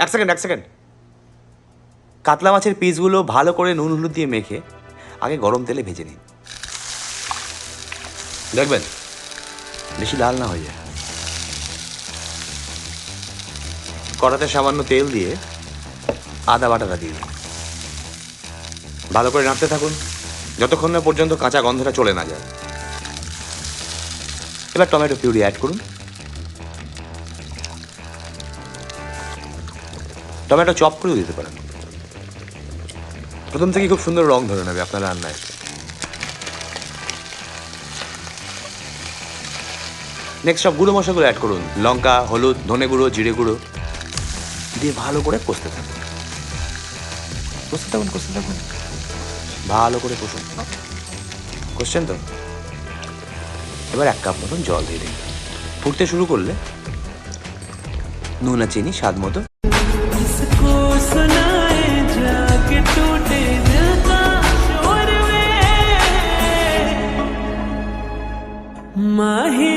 এক সেকেন্ড। কাতলা মাছের পিসগুলো ভালো করে নুন হলুদ দিয়ে মেখে আগে গরম তেলে ভেজে নিন। দেখবেন বেশি লাল না হয়ে যায়। কড়াতে সামান্য তেল দিয়ে আদা বাটাটা দিয়ে দিন। ভালো করে নাড়তে থাকুন যতক্ষণ না পর্যন্ত কাঁচা গন্ধটা চলে না যায়। এবার টমেটো পিউরি অ্যাড করুন। টমেটো চপ করেও দিতে পারেন। প্রথম থেকে খুব সুন্দর রং ধরে নেবে আপনার রান্নায়। নেক্সট সব গুঁড়ো মশলাগুলো অ্যাড করুন। লঙ্কা, হলুদ, ধনে গুঁড়ো, জিরে গুঁড়ো দিয়ে ভালো করে কষতে থাকুন। ভালো করে কষছেন তো? এবার 1 কাপ মতন জল দিয়ে দিন। ফুটতে শুরু করলে নুন আর চিনি স্বাদ মতো। माही